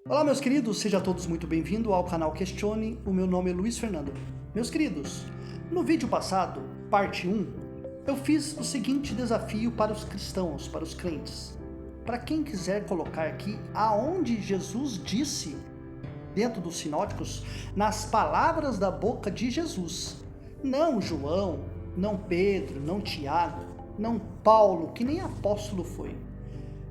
Olá, meus queridos, sejam todos muito bem-vindos ao canal Questione. O meu nome é Luiz Fernando. Meus queridos, no vídeo passado, parte 1, eu fiz o seguinte desafio para os cristãos, para os crentes. Para quem quiser colocar aqui aonde Jesus disse, dentro dos sinóticos, nas palavras da boca de Jesus. Não João, não Pedro, não Tiago, não Paulo, que nem apóstolo foi.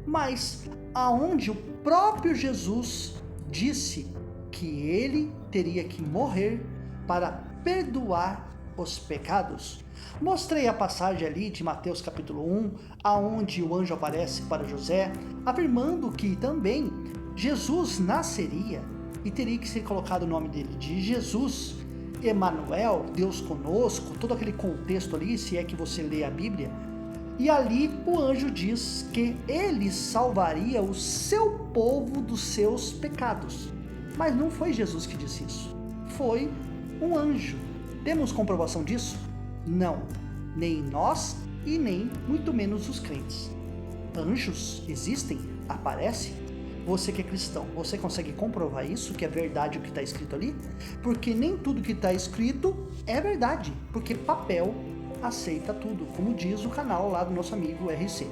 Mas aonde o próprio Jesus disse que ele teria que morrer para perdoar os pecados. Mostrei a passagem ali de Mateus capítulo 1, aonde o anjo aparece para José, afirmando que também Jesus nasceria e teria que ser colocado o nome dele de Jesus, Emanuel, Deus conosco, todo aquele contexto ali, se é que você lê a Bíblia. E ali o anjo diz que ele salvaria o seu povo dos seus pecados. Mas não foi Jesus que disse isso, foi um anjo. Temos comprovação disso? Não, nem nós e nem muito menos os crentes. Anjos existem? Aparecem? Você que é cristão, você consegue comprovar isso, que é verdade o que está escrito ali? Porque nem tudo que está escrito é verdade, porque papel aceita tudo, como diz o canal lá do nosso amigo RC.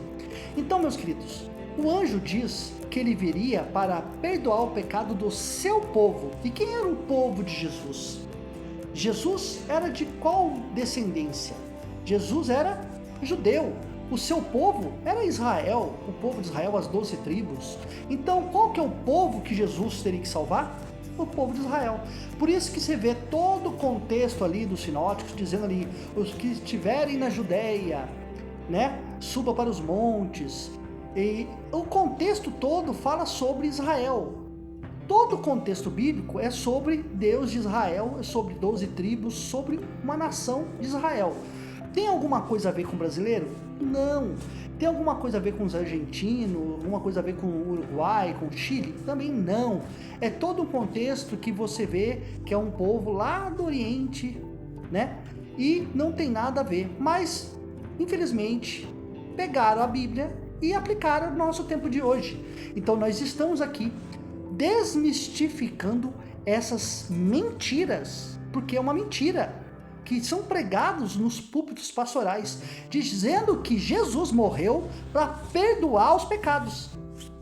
Então, meus queridos, o anjo diz que ele viria para perdoar o pecado do seu povo. E quem era o povo de Jesus? Jesus era de qual descendência? Jesus era judeu. O seu povo era Israel, o povo de Israel, as 12 tribos. Então, qual que é o povo que Jesus teria que salvar? O povo de Israel. Por isso que você vê todo o contexto ali dos sinóticos, dizendo ali, os que estiverem na Judéia, né, suba para os montes. E o contexto todo fala sobre Israel. Todo o contexto bíblico é sobre Deus de Israel, é sobre 12 tribos, sobre uma nação de Israel. Tem alguma coisa a ver com o brasileiro? Não. Tem alguma coisa a ver com os argentinos, alguma coisa a ver com o Uruguai, com o Chile? Também não. É todo um contexto que você vê que é um povo lá do Oriente, né? E não tem nada a ver. Mas, infelizmente, pegaram a Bíblia e aplicaram no nosso tempo de hoje. Então nós estamos aqui desmistificando essas mentiras, porque é uma mentira, que são pregados nos púlpitos pastorais, dizendo que Jesus morreu para perdoar os pecados.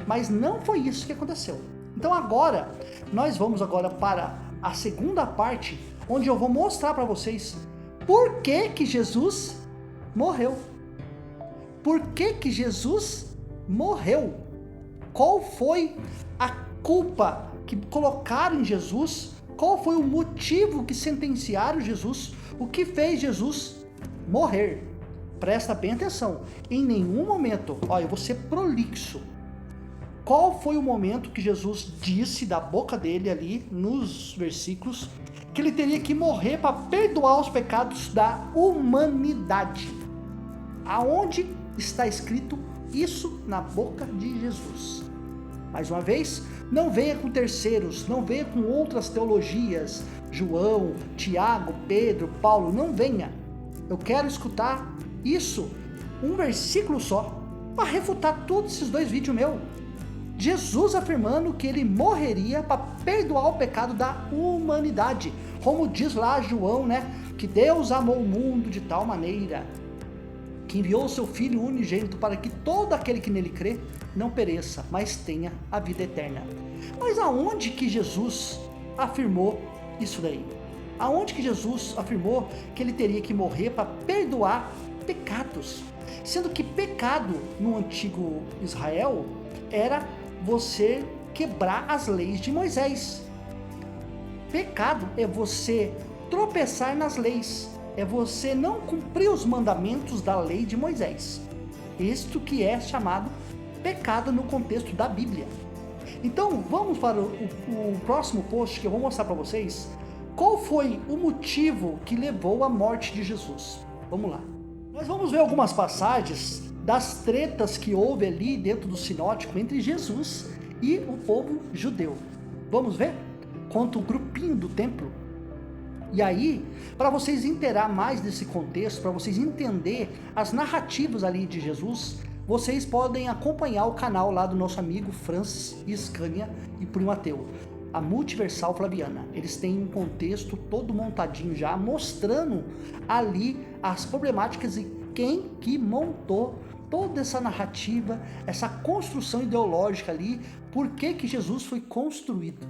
Mas não foi isso que aconteceu. Então agora, nós vamos agora para a segunda parte, onde eu vou mostrar para vocês por que que Jesus morreu. Por que que Jesus morreu? Qual foi a culpa que colocaram em Jesus? Qual foi o motivo que sentenciaram Jesus? O que fez Jesus morrer? Presta bem atenção. Em nenhum momento, eu vou ser prolixo. Qual foi o momento que Jesus disse da boca dele ali, nos versículos, que ele teria que morrer para perdoar os pecados da humanidade? Aonde está escrito isso na boca de Jesus? Mais uma vez, não venha com terceiros, não venha com outras teologias, João, Tiago, Pedro, Paulo, não venha. Eu quero escutar isso, um versículo só, para refutar todos esses dois vídeos meus. Jesus afirmando que ele morreria para perdoar o pecado da humanidade. Como diz lá João, né? Que Deus amou o mundo de tal maneira que enviou o seu Filho unigênito para que todo aquele que nele crê não pereça, mas tenha a vida eterna. Mas aonde que Jesus afirmou isso daí? Aonde que Jesus afirmou que ele teria que morrer para perdoar pecados? Sendo que pecado no antigo Israel era você quebrar as leis de Moisés. Pecado é você tropeçar nas leis, é você não cumprir os mandamentos da lei de Moisés. Isto que é chamado pecado no contexto da Bíblia. Então vamos para o próximo post, que eu vou mostrar para vocês qual foi o motivo que levou à morte de Jesus. Vamos lá. Nós vamos ver algumas passagens das tretas que houve ali dentro do sinótico entre Jesus e o povo judeu. Vamos ver? Quanto o grupinho do templo. E aí, para vocês inteirar mais desse contexto, para vocês entender as narrativas ali de Jesus, vocês podem acompanhar o canal lá do nosso amigo Francis Scania e Primo Mateu, a Multiversal Flaviana. Eles têm um contexto todo montadinho já, mostrando ali as problemáticas e quem que montou toda essa narrativa, essa construção ideológica ali, por que Jesus foi construído,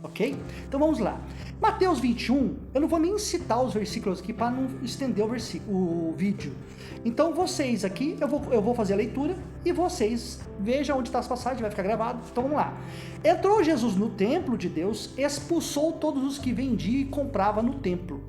ok? Então vamos lá. Mateus 21, eu não vou nem citar os versículos aqui para não estender o vídeo. Então vocês aqui, eu vou fazer a leitura e vocês vejam onde está as passagens, vai ficar gravado. Então vamos lá. Entrou Jesus no templo de Deus, expulsou todos os que vendiam e compravam no templo,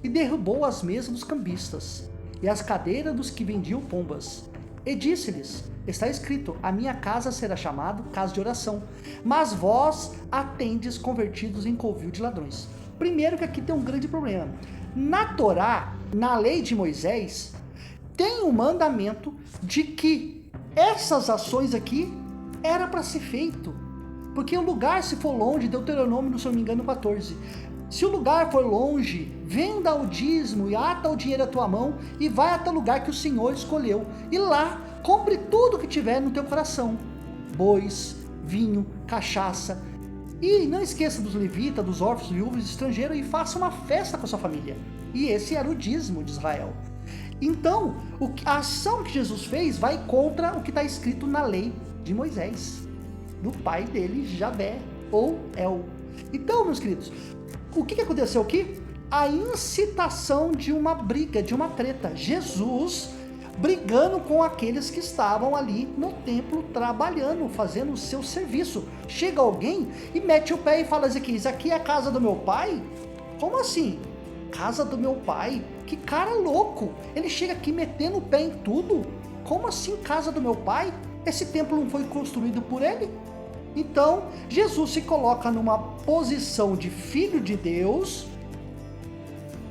e derrubou as mesas dos cambistas e as cadeiras dos que vendiam pombas. E disse-lhes, está escrito, a minha casa será chamada casa de oração, mas vós a tendes convertidos em covil de ladrões. Primeiro que aqui tem um grande problema. Na Torá, na lei de Moisés, tem um mandamento de que essas ações aqui era para ser feito. Porque o lugar, se for longe, Deuteronômio, se eu não me engano, 14. Se o lugar for longe, venda o dízimo e ata o dinheiro à tua mão e vai até o lugar que o Senhor escolheu. E lá, compre tudo que tiver no teu coração. Bois, vinho, cachaça. E não esqueça dos levitas, dos órfãos, viúvos, estrangeiros e faça uma festa com a sua família. E esse era o dízimo de Israel. Então, a ação que Jesus fez vai contra o que está escrito na lei de Moisés, do pai dele, Javé, ou El. Então, meus queridos, o que aconteceu aqui? A incitação de uma briga, de uma treta. Jesus brigando com aqueles que estavam ali no templo trabalhando, fazendo o seu serviço. Chega alguém e mete o pé e fala assim, isso aqui é a casa do meu pai? Como assim? Casa do meu pai? Que cara louco! Ele chega aqui metendo o pé em tudo? Como assim casa do meu pai? Esse templo não foi construído por ele? Então, Jesus se coloca numa posição de filho de Deus,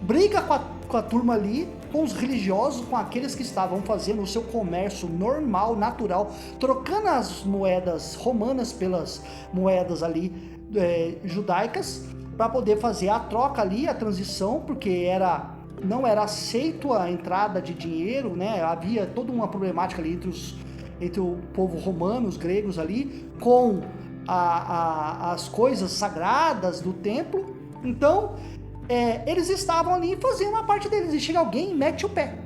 briga com a turma ali, com os religiosos, com aqueles que estavam fazendo o seu comércio normal, natural, trocando as moedas romanas pelas moedas ali judaicas, para poder fazer a troca ali, a transição, porque não era aceito a entrada de dinheiro, né? Havia toda uma problemática ali entre o povo romano, os gregos ali, com as coisas sagradas do templo. Então, eles estavam ali fazendo a parte deles, e chega alguém e mete o pé.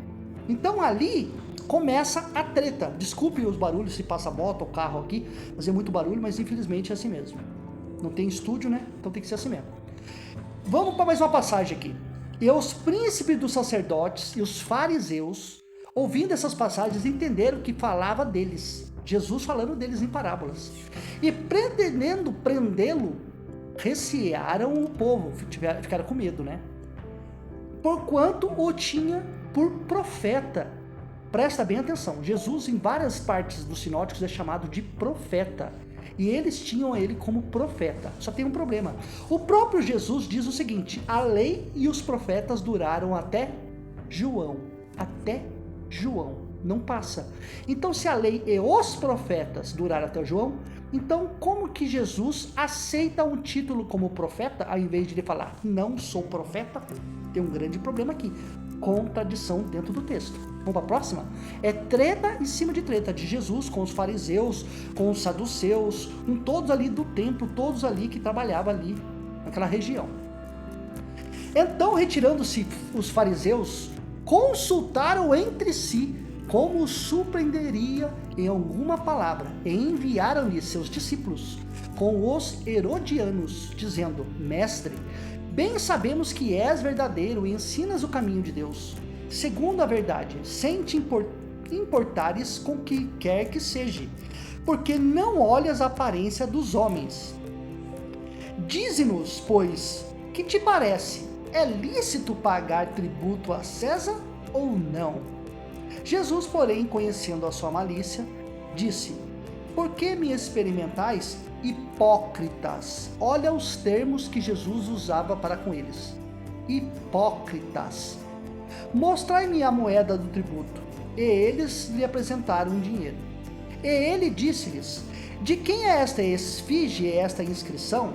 Então ali começa a treta. Desculpe os barulhos se passa moto ou carro aqui, fazer muito barulho, mas infelizmente é assim mesmo. Não tem estúdio, né? Então tem que ser assim mesmo. Vamos para mais uma passagem aqui. E os príncipes dos sacerdotes e os fariseus, ouvindo essas passagens, entenderam que falava deles, Jesus falando deles em parábolas, e pretendendo prendê-lo, recearam o povo, ficaram com medo, né? Porquanto o tinha por profeta. Presta bem atenção, Jesus em várias partes dos sinóticos é chamado de profeta, e eles tinham ele como profeta. Só tem um problema, o próprio Jesus diz o seguinte, a lei e os profetas duraram até João, não passa. Então se a lei e os profetas duraram até João, então como que Jesus aceita um título como profeta, ao invés de ele falar, não sou profeta? Tem um grande problema aqui, contradição dentro do texto. Vamos para a próxima? É treta em cima de treta de Jesus com os fariseus, com os saduceus, com todos ali do templo, todos ali que trabalhavam ali naquela região. Então, retirando-se os fariseus, consultaram entre si como surpreenderia em alguma palavra, e enviaram-lhe seus discípulos com os herodianos, dizendo, mestre, bem sabemos que és verdadeiro e ensinas o caminho de Deus, segundo a verdade, sem te importares com que quer que seja, porque não olhas a aparência dos homens. Dize-nos, pois, que te parece? É lícito pagar tributo a César ou não? Jesus, porém, conhecendo a sua malícia, disse, por que me experimentais, hipócritas? Olha os termos que Jesus usava para com eles. Hipócritas. Mostrai-me a moeda do tributo. E eles lhe apresentaram um dinheiro. E ele disse-lhes, de quem é esta esfinge e esta inscrição?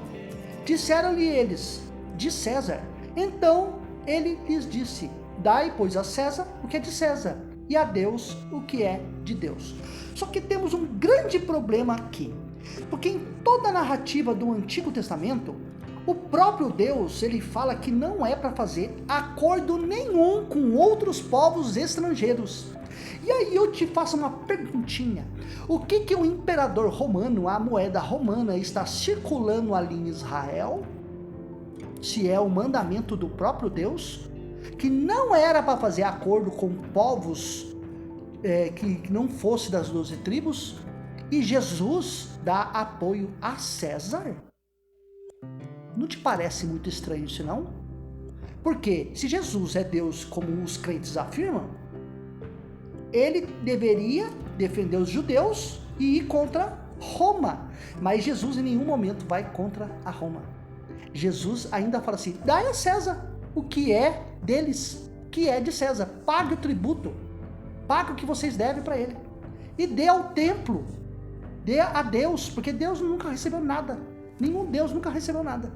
Disseram-lhe eles, de César. Então ele lhes disse, dai, pois, a César o que é de César, e a Deus o que é de Deus. Só que temos um grande problema aqui, porque em toda a narrativa do Antigo Testamento, o próprio Deus, ele fala que não é para fazer acordo nenhum com outros povos estrangeiros. E aí eu te faço uma perguntinha: o que o imperador romano, a moeda romana, está circulando ali em Israel? Se é o mandamento do próprio Deus, que não era para fazer acordo com povos que não fosse das 12 tribos, e Jesus dá apoio a César? Não te parece muito estranho isso, não? Porque se Jesus é Deus como os crentes afirmam, ele deveria defender os judeus e ir contra Roma. Mas Jesus em nenhum momento vai contra a Roma. Jesus ainda fala assim: dai a César o que é deles, que é de César. Pague o tributo, pague o que vocês devem para ele. E dê ao templo, dê a Deus, porque Deus nunca recebeu nada. Nenhum Deus nunca recebeu nada.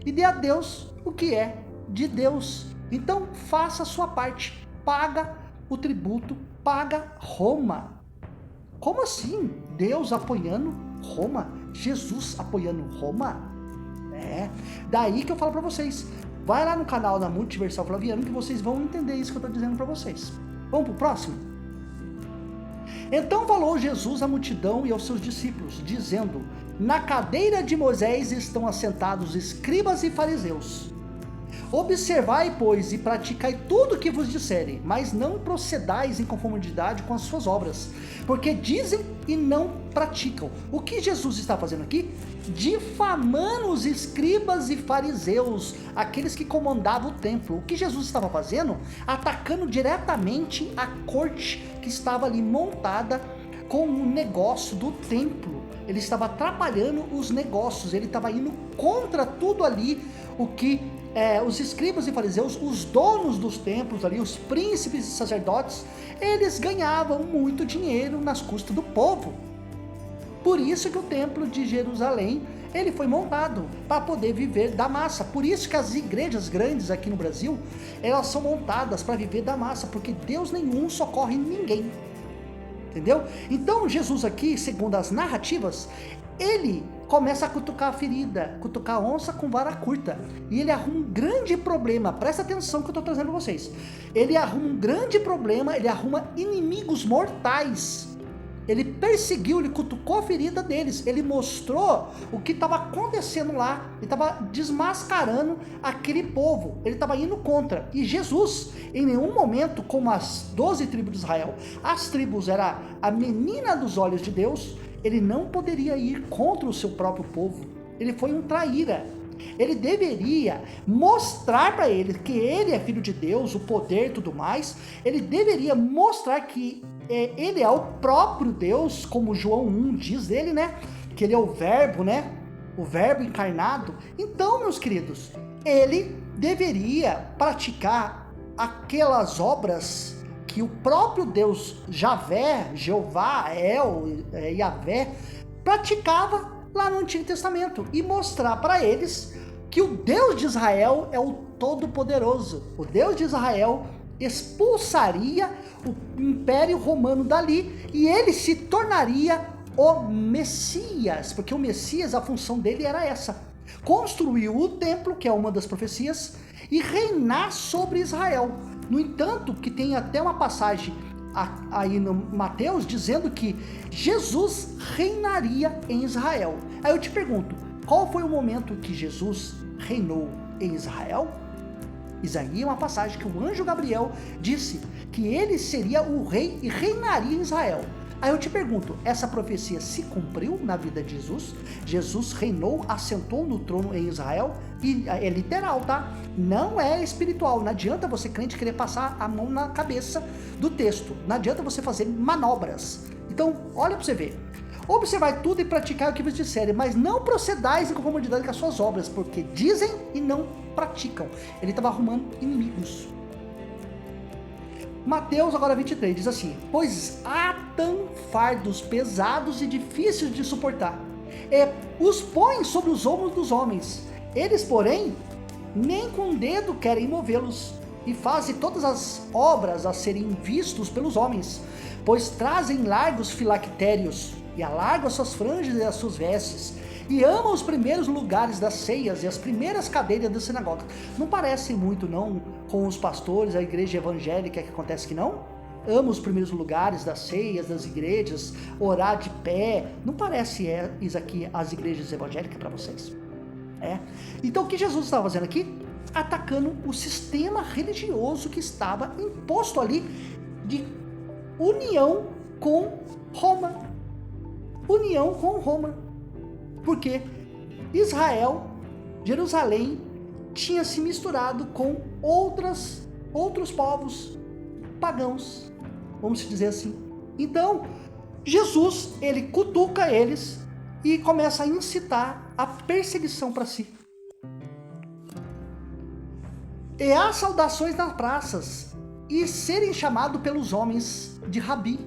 E dê a Deus o que é de Deus. Então faça a sua parte, paga o tributo, paga Roma. Como assim? Deus apoiando Roma? Jesus apoiando Roma? Daí que eu falo para vocês. Vai lá no canal da Multiversal Flaviano que vocês vão entender isso que eu estou dizendo para vocês. Vamos pro próximo? Então falou Jesus à multidão e aos seus discípulos, dizendo: na cadeira de Moisés estão assentados escribas e fariseus. Observai, pois, e praticai tudo o que vos disserem, mas não procedais em conformidade com as suas obras, porque dizem e não praticam. O que Jesus está fazendo aqui? Difamando os escribas e fariseus, aqueles que comandavam o templo. O que Jesus estava fazendo? Atacando diretamente a corte que estava ali montada com o negócio do templo. Ele estava atrapalhando os negócios, ele estava indo contra tudo ali, o que os escribas e fariseus, os donos dos templos ali, os príncipes e sacerdotes, eles ganhavam muito dinheiro nas custas do povo. Por isso que o templo de Jerusalém, ele foi montado para poder viver da massa. Por isso que as igrejas grandes aqui no Brasil, elas são montadas para viver da massa, porque Deus nenhum socorre ninguém. Entendeu? Então Jesus aqui, segundo as narrativas, ele começa a cutucar a ferida, cutucar a onça com vara curta. E ele arruma um grande problema, presta atenção que eu estou trazendo para vocês. Ele arruma um grande problema, ele arruma inimigos mortais. Ele perseguiu, ele cutucou a ferida deles, ele mostrou o que estava acontecendo lá, ele estava desmascarando aquele povo, ele estava indo contra. E Jesus, em nenhum momento, como as 12 tribos de Israel, as tribos era a menina dos olhos de Deus, ele não poderia ir contra o seu próprio povo. Ele foi um traíra. Ele deveria mostrar para eles que ele é filho de Deus, o poder e tudo mais. Ele deveria mostrar que ele é o próprio Deus, como João 1 diz dele, né? Que ele é o verbo, né? O verbo encarnado. Então, meus queridos, ele deveria praticar aquelas obras que o próprio Deus Javé, Jeová, Yavé, praticava lá no Antigo Testamento e mostrar para eles que o Deus de Israel é o Todo-Poderoso. O Deus de Israel expulsaria o Império Romano dali e ele se tornaria o Messias, porque o Messias, a função dele era essa: construiu o templo, que é uma das profecias, e reinar sobre Israel. No entanto, que tem até uma passagem aí no Mateus dizendo que Jesus reinaria em Israel. Aí eu te pergunto, qual foi o momento que Jesus reinou em Israel? Isaías é uma passagem que o anjo Gabriel disse que ele seria o rei e reinaria em Israel. Aí eu te pergunto, essa profecia se cumpriu na vida de Jesus? Jesus reinou, assentou no trono em Israel? E é literal, tá? Não é espiritual. Não adianta você, crente, querer passar a mão na cabeça do texto. Não adianta você fazer manobras. Então, olha para você ver. Observai tudo e praticar o que vos disserem, mas não procedais em conformidade com as suas obras, porque dizem e não praticam. Ele estava arrumando inimigos. Mateus agora 23 diz assim: pois atam fardos pesados e difíceis de suportar, os põem sobre os ombros dos homens, eles porém nem com o dedo querem movê-los. e faze todas as obras a serem vistos pelos homens, pois trazem largos filactérios, e alargam as suas franjas e as suas vestes, e amam os primeiros lugares das ceias e as primeiras cadeiras das sinagogas. Não parece muito, não, com os pastores, a igreja evangélica, que acontece que não? Ama os primeiros lugares das ceias, das igrejas, orar de pé. Não parece isso aqui as igrejas evangélicas para vocês? Então o que Jesus estava fazendo aqui? Atacando o sistema religioso que estava imposto ali de união com Roma. União com Roma. Porque Israel, Jerusalém, tinha se misturado com outros povos pagãos, vamos dizer assim. Então, Jesus, ele cutuca eles e começa a incitar a perseguição para si. E há saudações nas praças, e serem chamados pelos homens de Rabi.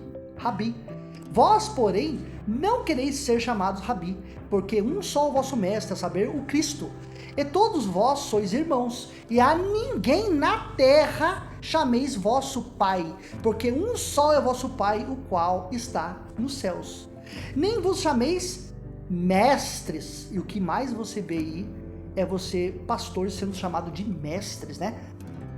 Vós, porém, não quereis ser chamados Rabi, porque um só o vosso mestre, a saber, o Cristo. E todos vós sois irmãos, e a ninguém na terra chameis vosso Pai, porque um só é vosso Pai, o qual está nos céus. Nem vos chameis mestres, e o que mais você vê aí é você, pastor, sendo chamado de mestres, né?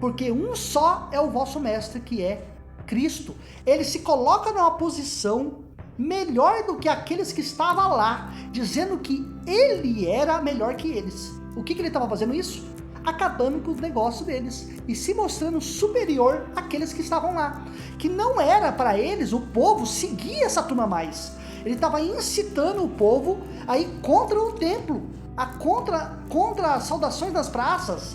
Porque um só é o vosso mestre, que é Cristo. Ele se coloca numa posição melhor do que aqueles que estavam lá, dizendo que ele era melhor que eles. O que ele estava fazendo isso? Acabando com o negócio deles e se mostrando superior àqueles que estavam lá, que não era para eles, o povo, seguir essa turma mais. Ele estava incitando o povo a ir contra o templo, contra as saudações das praças,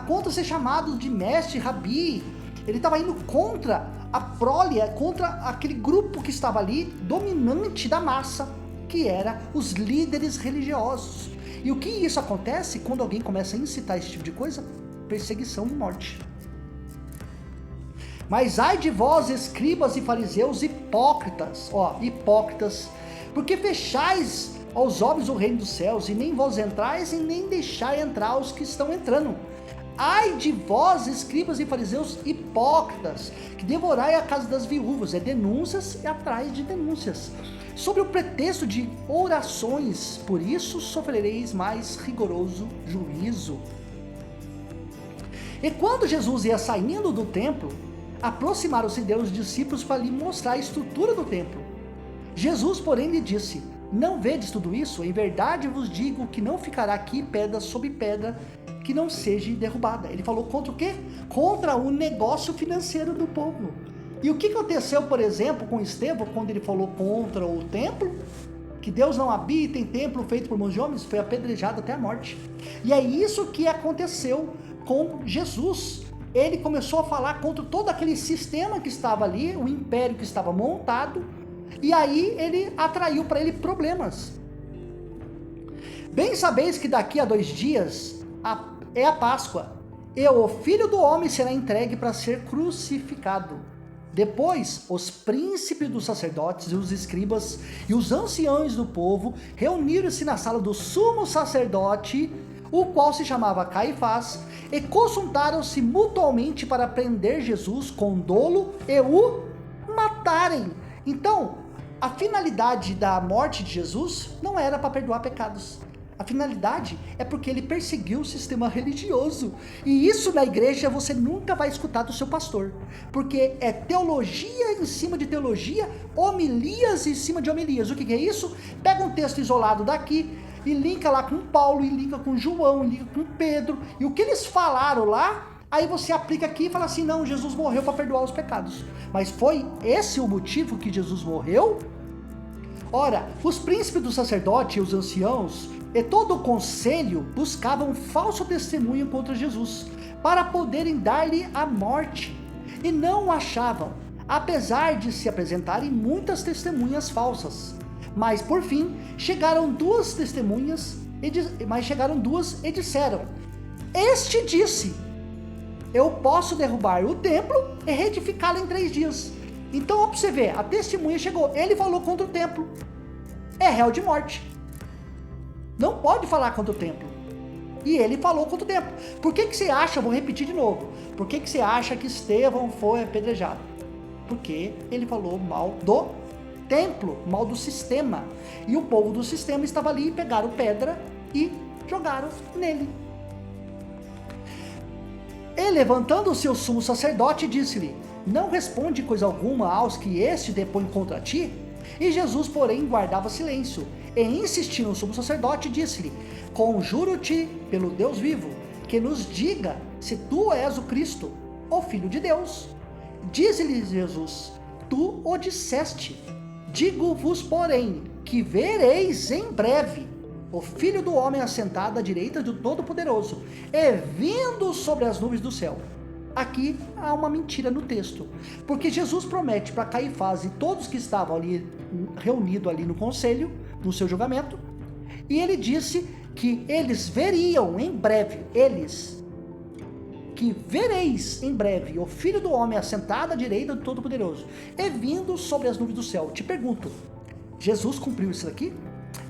contra ser chamado de mestre, rabi. Ele estava indo contra a prole, contra aquele grupo que estava ali, dominante da massa, que era os líderes religiosos. E o que isso acontece quando alguém começa a incitar esse tipo de coisa? Perseguição e morte. Mas ai de vós, escribas e fariseus hipócritas, porque fechais aos homens o reino dos céus, e nem vós entrais, e nem deixai entrar os que estão entrando. Ai de vós, escribas e fariseus hipócritas, que devorai a casa das viúvas. É denúncias e atrás de denúncias, sob o pretexto de orações, por isso sofrereis mais rigoroso juízo. E quando Jesus ia saindo do templo, aproximaram-se dele os discípulos para lhe mostrar a estrutura do templo. Jesus, porém, lhe disse: não vedes tudo isso? Em verdade vos digo que não ficará aqui pedra sobre pedra que não seja derrubada. Ele falou contra o quê? Contra o negócio financeiro do povo. E o que aconteceu, por exemplo, com Estevão, quando ele falou contra o templo? Que Deus não habita em templo feito por mãos de homens? Foi apedrejado até a morte. E é isso que aconteceu com Jesus. Ele começou a falar contra todo aquele sistema que estava ali, o império que estava montado, e aí ele atraiu para ele problemas. Bem sabeis que daqui a 2 dias é a Páscoa, e o Filho do Homem será entregue para ser crucificado. Depois, os príncipes dos sacerdotes e os escribas e os anciãos do povo reuniram-se na sala do sumo sacerdote, o qual se chamava Caifás, e consultaram-se mutuamente para prender Jesus com dolo e o matarem. Então, a finalidade da morte de Jesus não era para perdoar pecados. A finalidade é porque ele perseguiu o sistema religioso. E isso na igreja você nunca vai escutar do seu pastor. Porque é teologia em cima de teologia, homilias em cima de homilias. O que é isso? Pega um texto isolado daqui e linka lá com Paulo, e linka com João, e linka com Pedro. E o que eles falaram lá, aí você aplica aqui e fala assim: não, Jesus morreu para perdoar os pecados. Mas foi esse o motivo que Jesus morreu? Ora, os príncipes do sacerdote e os anciãos e todo o conselho buscavam falso testemunho contra Jesus, para poderem dar-lhe a morte, e não o achavam, apesar de se apresentarem muitas testemunhas falsas. Mas por fim, chegaram duas testemunhas, e disseram: este disse: eu posso derrubar o templo e reedificá-lo em 3 dias. Então, ó, pra você ver, a testemunha chegou, ele falou contra o templo, é réu de morte. Não pode falar contra o templo. E ele falou quanto tempo. Por que você acha, vou repetir de novo, por que você acha que Estevão foi apedrejado? Porque ele falou mal do templo, mal do sistema. E o povo do sistema estava ali, pegaram pedra e jogaram nele. E levantando-se o sumo sacerdote, disse-lhe: não responde coisa alguma aos que este depõe contra ti? E Jesus, porém, guardava silêncio. E insistindo o sumo sacerdote, disse-lhe: conjuro-te pelo Deus vivo, que nos diga se tu és o Cristo, o Filho de Deus. Diz-lhe Jesus: tu o disseste. Digo-vos, porém, que vereis em breve o Filho do Homem assentado à direita do Todo-Poderoso, e vindo sobre as nuvens do céu. Aqui há uma mentira no texto, porque Jesus promete para Caifás e todos que estavam ali reunidos ali no conselho, no seu julgamento, e ele disse que eles veriam em breve, que vereis em breve o Filho do Homem assentado à direita do Todo-Poderoso, e vindo sobre as nuvens do céu. Te pergunto, Jesus cumpriu isso aqui?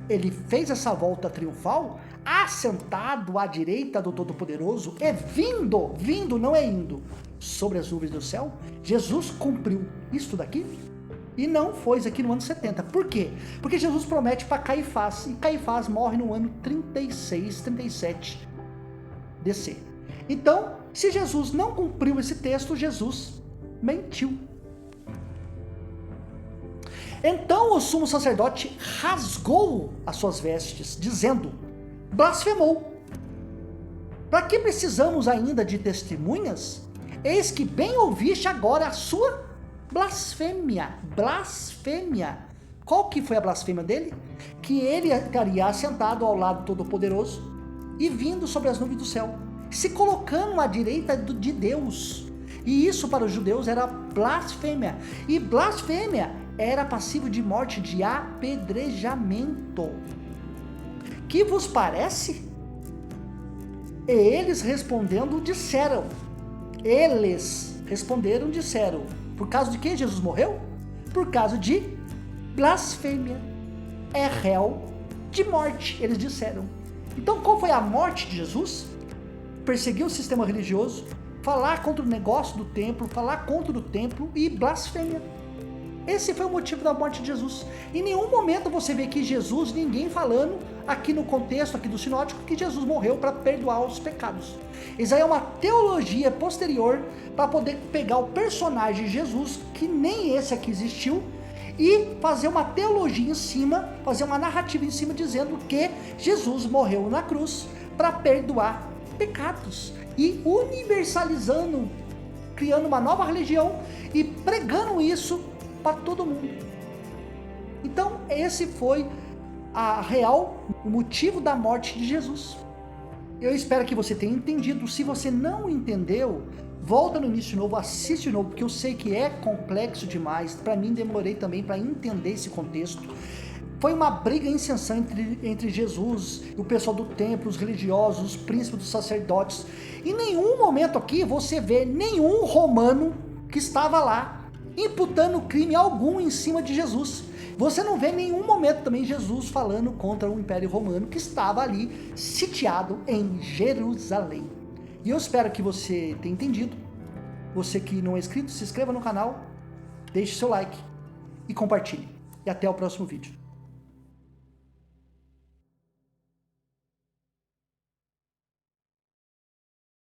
Ele fez essa volta triunfal, assentado à direita do Todo-Poderoso, e vindo não é indo, sobre as nuvens do céu? Jesus cumpriu isso daqui? E não foi isso aqui no ano 70. Por quê? Porque Jesus promete para Caifás, e Caifás morre no ano 36, 37 DC. Então, se Jesus não cumpriu esse texto, Jesus mentiu. Então o sumo sacerdote rasgou as suas vestes, dizendo: blasfemou. Para que precisamos ainda de testemunhas? Eis que bem ouviste agora a sua blasfêmia. Blasfêmia. Qual que foi a blasfêmia dele? Que ele estaria assentado ao lado do Todo-Poderoso e vindo sobre as nuvens do céu, se colocando à direita de Deus. E isso para os judeus era blasfêmia. E blasfêmia era passivo de morte, de apedrejamento. Que vos parece? E eles respondendo disseram. Por causa de quem Jesus morreu? Por causa de blasfêmia. É réu de morte, eles disseram. Então qual foi a morte de Jesus? Perseguir o sistema religioso, falar contra o negócio do templo, falar contra o templo e blasfêmia. Esse foi o motivo da morte de Jesus. Em nenhum momento você vê que Jesus, ninguém falando aqui no contexto aqui do sinótico, que Jesus morreu para perdoar os pecados. Isso aí é uma teologia posterior para poder pegar o personagem Jesus, que nem esse aqui existiu, e fazer uma teologia em cima, fazer uma narrativa em cima dizendo que Jesus morreu na cruz para perdoar pecados e universalizando, criando uma nova religião e pregando isso para todo mundo. Então esse foi o motivo da morte de Jesus. Eu espero que você tenha entendido. Se você não entendeu, volta no início de novo, assiste de novo, porque eu sei que é complexo demais. Para mim demorei também para entender esse contexto. Foi uma briga incessante entre Jesus e o pessoal do templo, os religiosos, os príncipes, os sacerdotes. Em nenhum momento aqui você vê nenhum romano que estava lá imputando crime algum em cima de Jesus. Você não vê em nenhum momento também Jesus falando contra o Império Romano que estava ali sitiado em Jerusalém. E eu espero que você tenha entendido. Você que não é inscrito, se inscreva no canal, deixe seu like e compartilhe. E até o próximo vídeo.